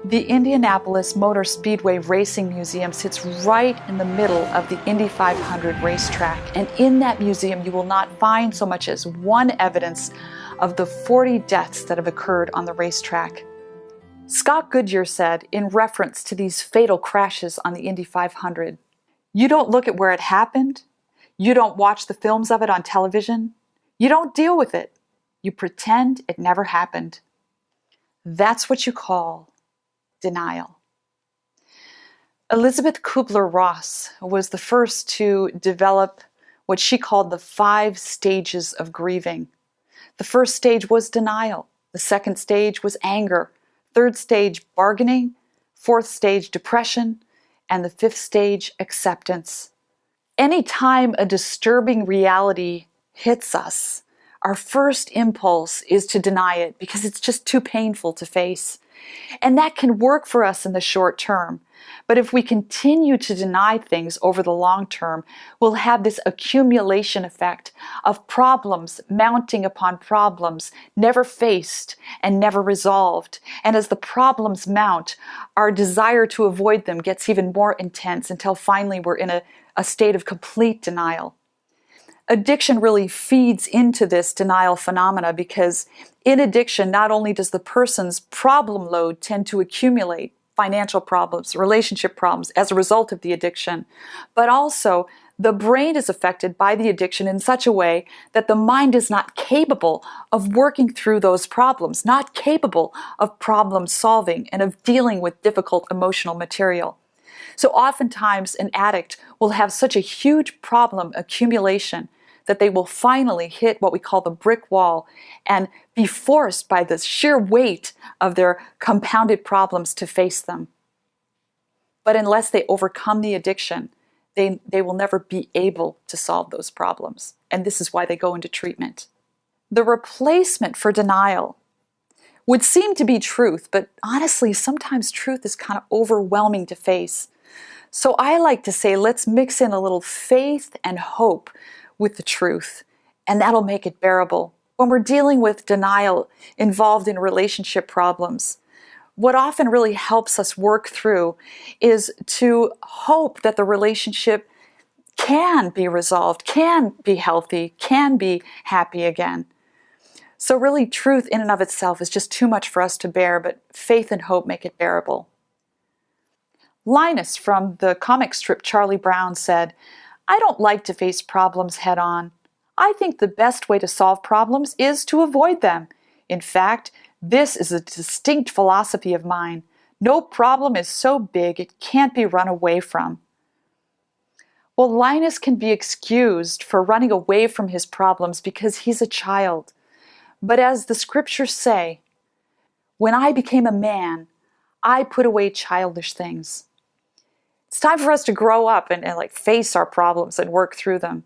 The Indianapolis Motor Speedway Racing Museum sits right in the middle of the Indy 500 racetrack, and in that museum you will not find so much as one evidence of the 40 deaths that have occurred on the racetrack. Scott Goodyear said, in reference to these fatal crashes on the Indy 500, "You don't look at where it happened, you don't watch the films of it on television, you don't deal with it, you pretend it never happened. That's what you call denial." Elizabeth Kubler-Ross was the first to develop what she called the 5 stages of grieving. The first stage was denial. The second stage was anger. Third stage, bargaining. Fourth stage, depression. And the fifth stage, acceptance. Anytime a disturbing reality hits us, our first impulse is to deny it because it's just too painful to face. And that can work for us in the short term. But if we continue to deny things over the long term, we'll have this accumulation effect of problems mounting upon problems, never faced and never resolved. And as the problems mount, our desire to avoid them gets even more intense until finally we're in a state of complete denial. Addiction really feeds into this denial phenomena because in addiction, not only does the person's problem load tend to accumulate, financial problems, relationship problems as a result of the addiction, but also the brain is affected by the addiction in such a way that the mind is not capable of working through those problems, not capable of problem solving and of dealing with difficult emotional material. So oftentimes an addict will have such a huge problem accumulation that they will finally hit what we call the brick wall and be forced by the sheer weight of their compounded problems to face them. But unless they overcome the addiction, they will never be able to solve those problems. And this is why they go into treatment. The replacement for denial would seem to be truth, but honestly, sometimes truth is kind of overwhelming to face. So I like to say, let's mix in a little faith and hope with the truth, and that'll make it bearable. When we're dealing with denial involved in relationship problems, what often really helps us work through is to hope that the relationship can be resolved, can be healthy, can be happy again. So really, truth in and of itself is just too much for us to bear, but faith and hope make it bearable. Linus from the comic strip Charlie Brown said, "I don't like to face problems head on. I think the best way to solve problems is to avoid them. In fact, this is a distinct philosophy of mine. No problem is so big it can't be run away from." Well, Linus can be excused for running away from his problems because he's a child. But as the scriptures say, "When I became a man, I put away childish things." It's time for us to grow up and face our problems and work through them.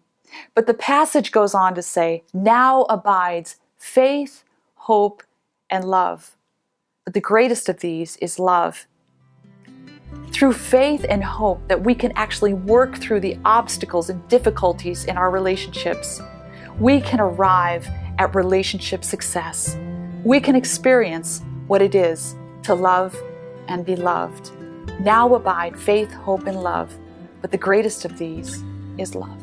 But the passage goes on to say, "Now abides faith, hope, and love. But the greatest of these is love." Through faith and hope that we can actually work through the obstacles and difficulties in our relationships, we can arrive at relationship success. We can experience what it is to love and be loved. Now abide faith, hope, and love, but the greatest of these is love.